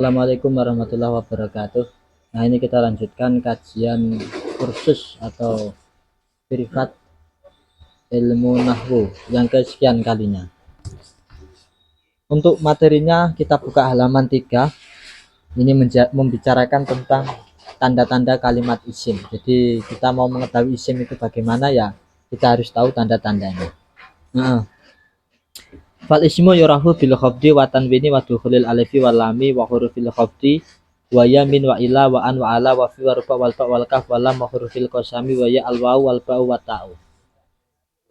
Assalamualaikum warahmatullahi wabarakatuh. Nah, ini kita lanjutkan kajian kursus atau privat ilmu nahwu yang kesekian kalinya. Untuk materinya kita buka halaman 3. Ini membicarakan tentang tanda-tanda kalimat isim. Jadi kita mau mengetahui isim itu bagaimana, ya kita harus tahu tanda-tandanya. Nah, fal ismu yurahu bil khafdi wa tanwini wa dukhulil alifi wal lami wa hurufil khafdi wa ya min wa ila wa an wa ala wa fi wa rufa wal fa wal kaf wa lam wa hurufil qasami wa ya al waw wal ba wa ta'u.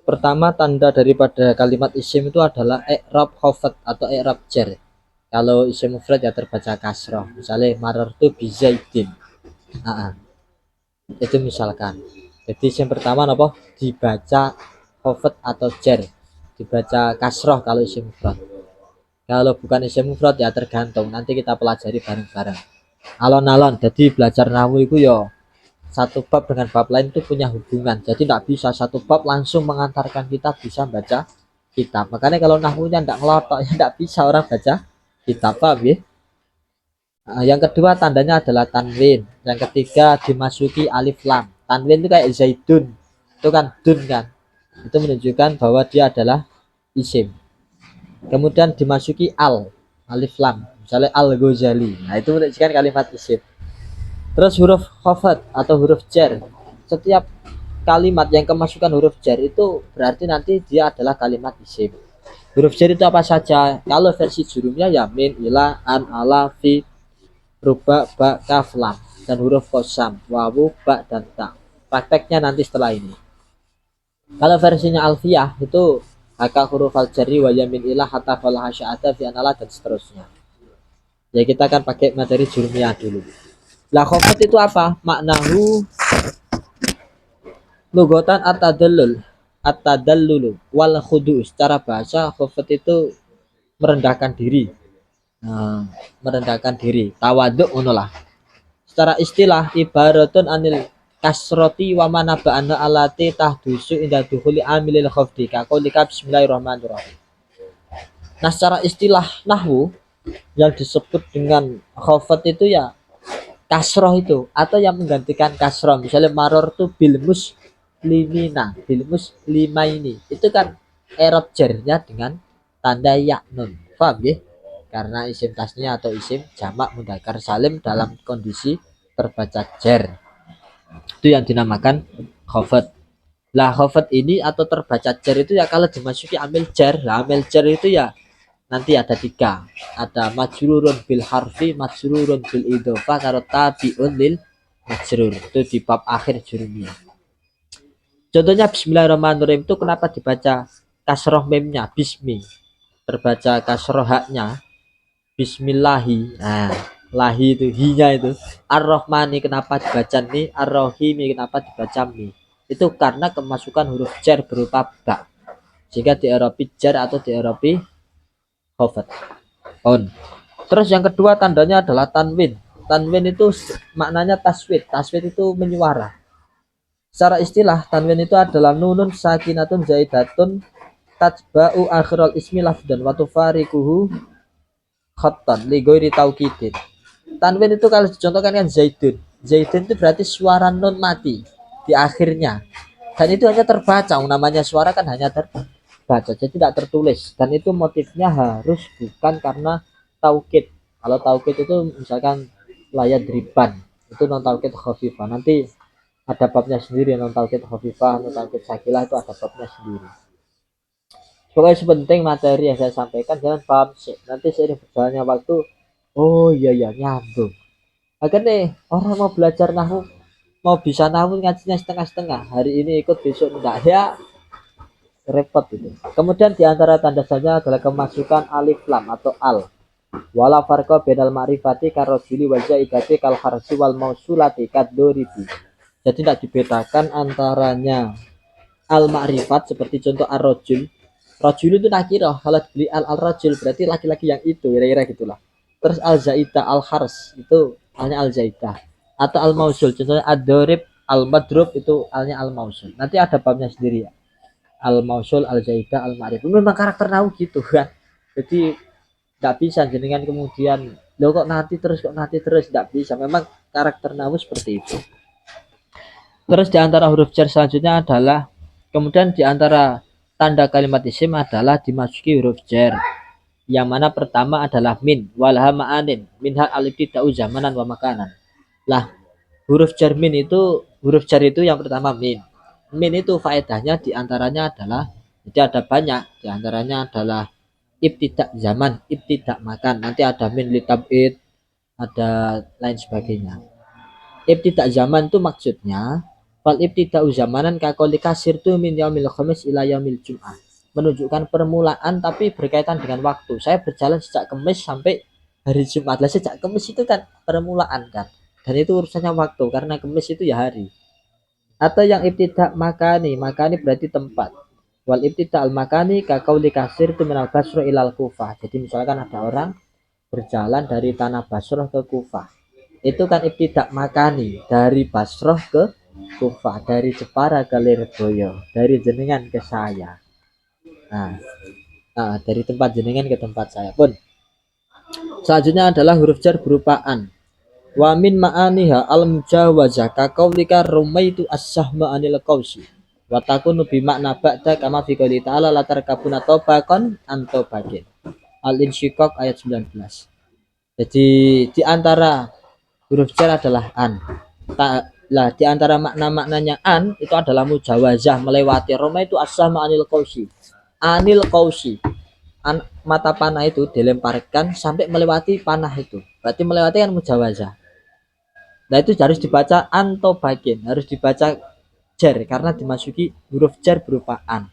Pertama, tanda daripada kalimat isim itu adalah i'rab khafat atau i'rab jar. Kalau isim mufrad ya terbaca kasroh. Misalnya marartu bi zaidin. Itu misalkan. Jadi isim pertama apa? Dibaca khafat atau jar. Dibaca kasroh kalau isim mufrad. Kalau bukan isim mufrad ya tergantung, nanti kita pelajari bareng-bareng. Alon-alon, jadi belajar nahwu itu ya satu bab dengan bab lain itu punya hubungan. Jadi tidak bisa satu bab langsung mengantarkan kita bisa baca kitab. Makanya kalau nahwunya tidak ngelotok ya tidak bisa orang baca kitab, paham ya? Nah, yang kedua tandanya adalah tanwin. Yang ketiga dimasuki alif lam. Tanwin itu kayak zaidun, itu kan dun kan, itu menunjukkan bahwa dia adalah isim. Kemudian dimasuki alif lam, misalnya al Ghazali, nah itu menunjukkan kalimat isim. Terus huruf khafat atau huruf jar, setiap kalimat yang kemasukan huruf jar itu berarti nanti dia adalah kalimat isim. Huruf jar itu apa saja? Kalau versi jurumnya ya min, ila, an, ala, fi, ruba, ba, kaf, lam, dan huruf kosam, wawu, ba, dan ta. Prakteknya nanti setelah ini. Kalau versinya alfiyah itu haka huruf al-jari wa yamin ilah hatta falah sya'ata fi anala dan seterusnya. Ya kita akan pakai materi jurumiyah dulu. Lah khofat itu apa? Maknahu lugotan at-tadallul wal khudu. Secara bahasa khofat itu merendahkan diri. Nah, merendahkan diri. Tawaduk unulah. Secara istilah ibaratun anil kasroti wa manaba'ana alati tahdusu indah dukhuli amilil khofdi kakolika bismillahirrahmanirrahim. Nah, secara istilah nahwu yang disebut dengan khofat itu ya kasroh itu, atau yang menggantikan kasroh. Misalnya maror tuh bilmus limina, bilmus lima ini, itu kan erop jarnya dengan tanda yaknun, paham ya? Karena isim tasnya atau isim jamak mudzakkar salim dalam kondisi terbaca jar, itu yang dinamakan khofat. Lah khofat ini atau terbaca jar itu ya kalau dimasuki amil jar. Lah amil jar itu ya nanti ada tiga, ada majrurun bil harfi, majrurun bil idhofah, karo tabiun lil majrur, itu di bab akhir jurumiyah. Contohnya bismillahirrahmanirrahim itu kenapa dibaca kasroh memnya bismi, terbaca kasroh haknya bismillahi. Nah, lahi itu hinya itu. Ar-Rahmani kenapa dibaca ni, Ar-Rahimi kenapa dibaca mi, itu karena kemasukan huruf jar berupa ba, sehingga di Eropi jar atau di Eropi khofat on. Terus yang kedua tandanya adalah tanwin. Tanwin itu maknanya taswid. Taswid itu menyuara. Secara istilah tanwin itu adalah nunun sakinatun zaidatun tatba'u akhiral ismi lafdan wa tufarikuhu khattan li ghairi taukidin. Tanwin itu kalau dicontohkan kan zaidun. Zaidun itu berarti suara nun mati di akhirnya. Dan itu hanya terbaca, namanya suara kan hanya terbaca, jadi tidak tertulis. Dan itu motifnya harus bukan karena taukid. Kalau taukid itu misalkan layar driban, itu non taukid khafifah. Nanti ada babnya sendiri, non taukid khafifah, non taukid sakilah itu ada babnya sendiri. Pokoknya sepenting materi yang saya sampaikan jangan paham sih. Nanti seiring berjalannya waktu, oh iya ya nyambung. Agar nih orang mau belajar nahwu, mau bisa nahwu ngajinya setengah-setengah. Hari ini ikut besok enggak ya, repot itu. Kemudian diantara tanda saja adalah kemasukan alif lam atau al. Wala farqa bainal ma'rifati karojuli wa zaidati kal harsi wal mausulati kadoribi. Jadi tidak dibedakan antaranya al ma'rifat seperti contoh ar-rajul. Rajul itu nakirah, kalau dibeli al-rajul berarti laki-laki yang itu, kira-kira gitulah. Terus al-zaidah al-hars itu alnya al-zaidah. Atau al-mausul, contohnya ad-dorib al-madrub itu alnya al-mausul. Nanti ada babnya sendiri ya. Al-mausul, al-zaidah, al-ma'rif. Memang karakter nahu gitu kan. Jadi nggak bisa jenengan kemudian Loh kok nanti terus tidak bisa. Memang karakter nahwu seperti itu. Terus di antara huruf jar selanjutnya adalah kemudian di antara tanda kalimat isim adalah dimasuki huruf jar. Yang mana pertama adalah min walha ma'anin minha al-ibtida'u zamanan wa makanan. Lah, huruf jar min itu huruf jar itu yang pertama min. Min itu faedahnya di antaranya adalah jadi ada banyak, di antaranya adalah ibtidak zaman, ibtidak makan. Nanti ada min litabid, ada lain sebagainya. Ibtidak zaman itu maksudnya fal ibtidak zamanan kakoli kasir tu min yaumil khamis ila yaumil jum'ah, menunjukkan permulaan tapi berkaitan dengan waktu. Saya berjalan sejak Kamis sampai hari Jumat. Lah sejak Kamis itu kan permulaan kan. Dan itu urusannya waktu karena Kamis itu ya hari. Atau yang ibtidak makani, makani berarti tempat. Wal ibtidak al makani kaqauli kasir tu minal Basra ilal Kufah. Jadi misalkan ada orang berjalan dari tanah Basrah ke Kufah. Itu kan ibtidak makani, dari Basrah ke Kufah, dari Jepara ke Lirboyo, dari jenengan ke saya. Nah, dari tempat jenengan ke tempat saya pun. Selanjutnya adalah huruf jar berupa an. Wa min ma'aniha al mujawazah ka qaulika rumaitu as-sahma anil qausi. Wa takunu bi makna ba'da kama fi qouli ta'ala la tarkabuna tabaqan an tabaqin. Al-Insyiqaq ayat 19. Jadi di antara huruf jar adalah an. Lah di antara makna-maknanya an itu adalah mujawazah, melewati. Roma itu as-sahma anil qausi. Anil qausi. Mata panah itu dilemparkan sampai melewati panah itu. Berarti melewati kan mujawazah. Nah itu harus dibaca antobakin, harus dibaca jar karena dimasuki huruf jar berupa an.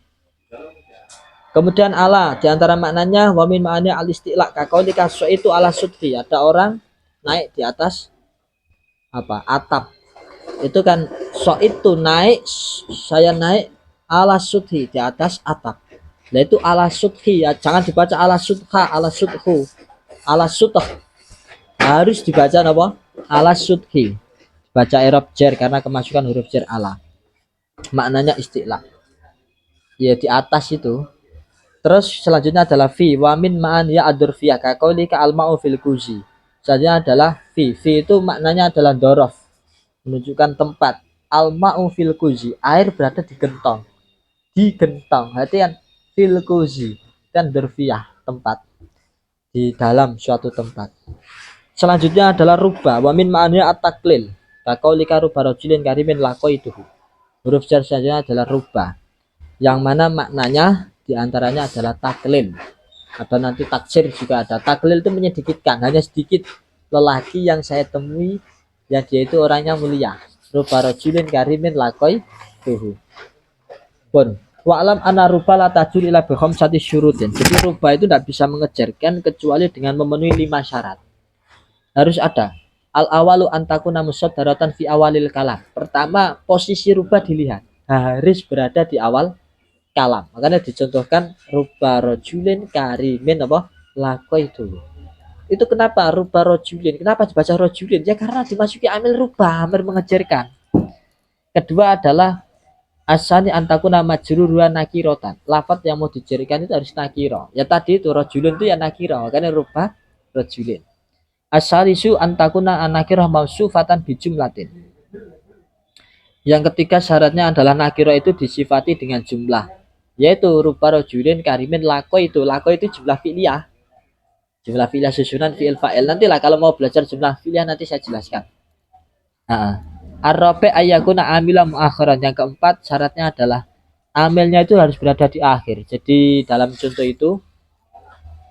Kemudian ala diantara maknanya wamin ma'ani al istilah kakoli kaso itu ala sudhi, ada orang naik di atas atap. Itu kan so itu naik, saya naik ala sudhi, di atas atap. Nah itu ala sudhi ya, jangan dibaca ala sudha, ala sudhu, ala sudh. Harus dibaca apa? Ala sudhi. Baca i'rab jar karena kemasukan huruf jar ala. Maknanya istilah. Ya di atas itu. Terus selanjutnya adalah fi wa min ma'an ya adurfiyah ka qaulika al-ma'u fil kuzi. Selanjutnya adalah fi. Fi itu maknanya adalah dorof, menunjukkan tempat. Al-ma'u fil kuzi, air berada di gentong. Di gentong. Berarti kan fil kuzi kan durfiyah, tempat. Di dalam suatu tempat. Selanjutnya adalah rubah wa min ma'an ya at-taklil. Kaqaulika ruba rajulin karimin laqaituhu. Huruf jar selanjutnya adalah rubah, yang mana maknanya diantaranya adalah taklil atau nanti taksir juga ada. Taklil itu menyedikitkan, hanya sedikit lelaki yang saya temui yang dia itu orangnya mulia. Ruba rajulin karimin laqaituhu. Pun wa'lam anna ruba la tajul ila bi khamsati syurutin. Jadi ruba itu tidak bisa mengejarkan kecuali dengan memenuhi 5 syarat. Harus ada al-awalu antakuna musaddaratan fi awalil kalam. Pertama, posisi rubah dilihat. Harus berada di awal kalam. Makanya dicontohkan ruba rojulin karimin apa? Laqaitu. Itu kenapa ruba rojulin? Kenapa dibaca rojulin? Ya karena dimasuki amil rubah, amil mengejarkan. Kedua adalah asani antakuna majruruan nakirotan. Lafaz yang mau dijadikan itu harus nakiro. Ya tadi itu rojulin itu ya nakiro. Makanya rubah rojulin. Asalisu antakuna anakirah mausufatan bijumlatin. Yang ketiga syaratnya adalah nakirah itu disifati dengan jumlah, yaitu rupa rojulin karimin lako itu jumlah fi'liyah. Jumlah fi'liyah susunan fi'il fa'il. Nantilah kalau mau belajar jumlah fi'liyah nanti saya jelaskan. Ar-rabi ayyakuna amila muakhiran. Yang keempat syaratnya adalah amilnya itu harus berada di akhir. Jadi dalam contoh itu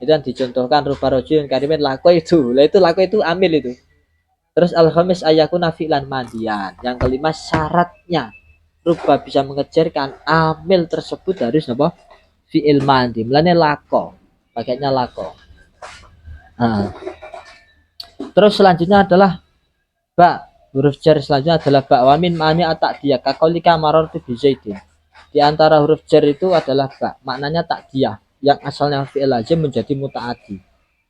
yang dicontohkan rupa rojulin karimin lako itu. Lah itu lako itu amil itu. Terus al-khamis ayyakuna fi'lan madian. Yang kelima syaratnya rupa bisa mengejarkan amil tersebut harus apa? Fi'il madi. Mulane lako. Pakainya lako. Terus selanjutnya adalah ba. Huruf jar selanjutnya adalah ba. Wa min ma'ani at-ta'diyah ka qaulika marartu bi Zaidin. Di antara huruf jar itu adalah ba. Maknanya ta'diyah, yang asalnya fi'il lazim menjadi muta'addi.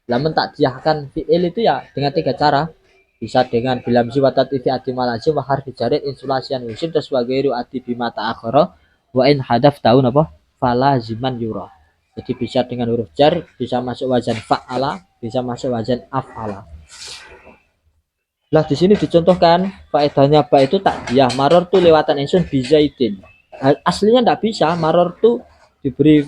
Lamun ta'diyahkan fi'il itu ya dengan 3 cara. Bisa dengan bilam siwatat fi atimal lazim wa harfi jarid insulasian usim terus wa ghairu ati bima ta'akhara wa in hadaf taun apa falaziman yura. Jadi bisa dengan huruf jar, bisa masuk wazan fa'ala, bisa masuk wazan af'ala. Lah di sini dicontohkan faedahnya ba itu takdiyah. Maror tuh lewatan insun bizaidin. Aslinya ndak bisa maror tuh diberi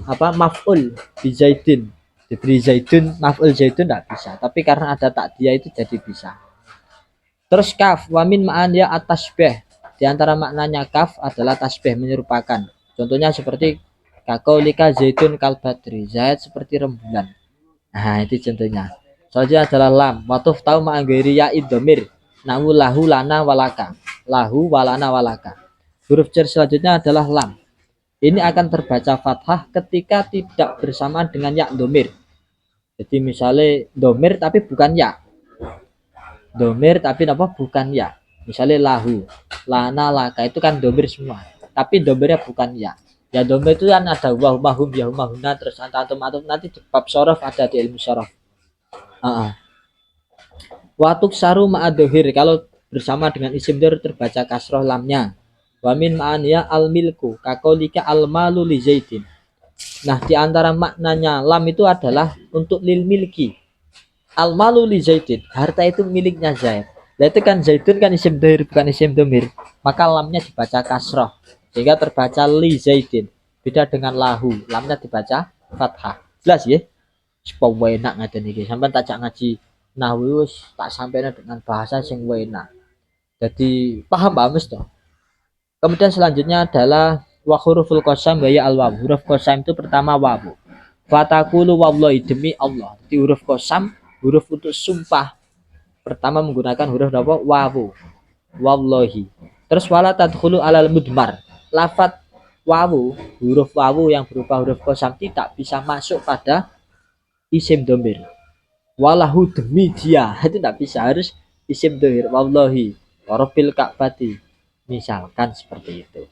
apa maf'ul bizaidin. Diberi zaidun maf'ul zaidun ndak bisa. Tapi karena ada takdiyah itu jadi bisa. Terus kaf wamin ma'an ya atas beh. Di antara maknanya kaf adalah tasbih menyerupakan. Contohnya seperti lika zaitun kalbadri. Zaid seperti rembulan. Nah, itu contohnya. Soalnya adalah lam. Watuf tahu ma'anggiri ya idomir. Namu lahu lana walaka. Lahu walana walaka. Huruf jar selanjutnya adalah lam. Ini akan terbaca fathah ketika tidak bersamaan dengan ya domir. Jadi misalnya domir tapi bukan ya. Domir tapi apa bukan ya. Misalnya lahu, lana, laka itu kan domir semua. Tapi domirnya bukan ya. Ya domir itu kan ada wahumahum, yahumahuna, terus antum nanti di bab sorof ada di ilmu sorof. Watuk saru ma'adohir kalau bersama dengan isim dohir terbaca kasroh lamnya. Wamin ma'aniya al milku kakolika al malu li zaidin. Nah di antara maknanya lam itu adalah untuk lil milki. Al malu li zaidin, harta itu miliknya Zaid. Nah itu kan zaidun kan isim dohir bukan isim domir. Maka lamnya dibaca kasroh sehingga terbaca li zaidin. Beda dengan lahu, lamnya dibaca fathah. Jelas ya? Supaya enak ngaten iki. Sampeyan tak ngaji nahwu wis tak sampaikan dengan bahasa sing enak. Jadi paham Mas toh. Kemudian selanjutnya adalah wa huruful qasam wa ya al waw. Huruf qasam itu pertama wawu. Fatakulu wallahi demi Allah. Di huruf qasam huruf untuk sumpah. Pertama menggunakan huruf apa? Wawu. Wallahi. Terus wala tadkhulu alal mudmar. Lafat wawu, huruf wawu yang berupa huruf qasam tidak bisa masuk pada isim domir. Walahu demi dia itu tidak bisa, harus isim dohir. Wallahi warobil ka'bati misalkan seperti itu.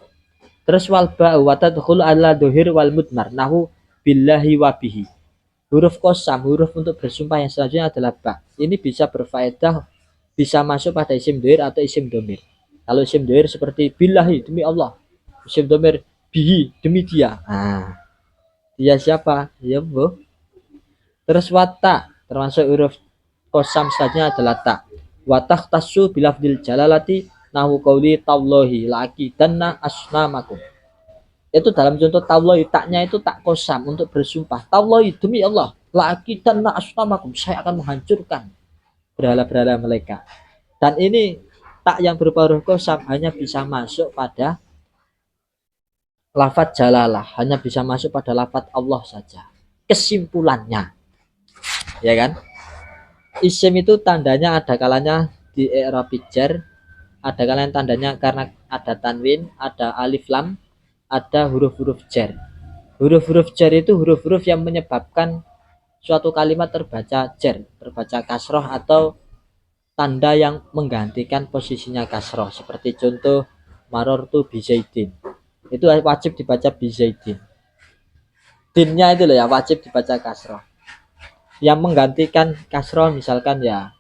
Terus wal ba'u watadkhulu ala dohir wal mudmar nahu billahi wabihi. Huruf qasam, huruf untuk bersumpah yang selanjutnya adalah ba. Ini bisa berfaedah, bisa masuk pada isim dohir atau isim domir. Kalau isim dohir seperti billahi demi Allah, isim domir bihi demi dia. Nah, dia siapa? Ya bu. Terus wata termasuk huruf qasam saja adalah ta. Watak tasu bilafdil jalalati nahu qauli tallahi laqidanna asnamakum. Itu dalam contoh tallahi, taknya itu tak qasam untuk bersumpah. Tallahi demi Allah laqidanna asnamakum, saya akan menghancurkan berhala-berhala mereka. Dan ini tak yang berupa huruf qasam hanya bisa masuk pada lafaz jalalah, hanya bisa masuk pada lafaz Allah saja. Kesimpulannya ya kan, isim itu tandanya ada kalanya di i'rab jar, ada kalanya tandanya karena ada tanwin, ada alif lam, ada huruf-huruf jar. Huruf-huruf jar itu huruf-huruf yang menyebabkan suatu kalimat terbaca jar, terbaca kasroh atau tanda yang menggantikan posisinya kasroh. Seperti contoh marortu bizaidin, itu wajib dibaca bizaidin. Dinnya itu loh ya wajib dibaca kasroh. Yang menggantikan kasroh misalkan ya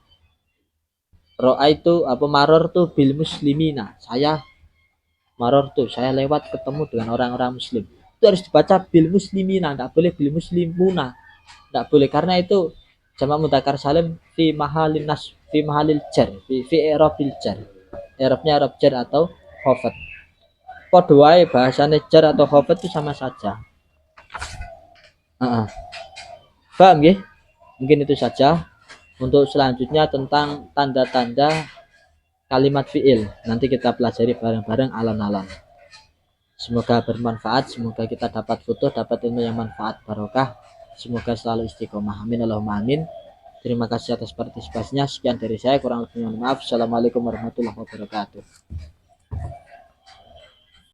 roa itu apa maror tuh bil muslimina, saya maror tuh saya lewat ketemu dengan orang-orang muslim, itu harus dibaca bil muslimina, tidak boleh bil muslimuna, tidak boleh karena itu jamak mudzakkar salim fi mahalin nas fi mahalil jar fi i'rabil jar, i'rabnya i'rab jar atau khafat. Padha wae bahasane jar atau khafat itu sama saja. Paham nggih? Mungkin itu saja. Untuk selanjutnya tentang tanda-tanda kalimat fi'il, nanti kita pelajari bareng-bareng alon-alon. Semoga bermanfaat, semoga kita dapat foto, dapat ilmu yang manfaat barokah. Semoga selalu istiqomah. Amin Allahumma amin. Terima kasih atas partisipasinya. Sekian dari saya, kurang lebihnya mohon maaf. Assalamualaikum warahmatullahi wabarakatuh.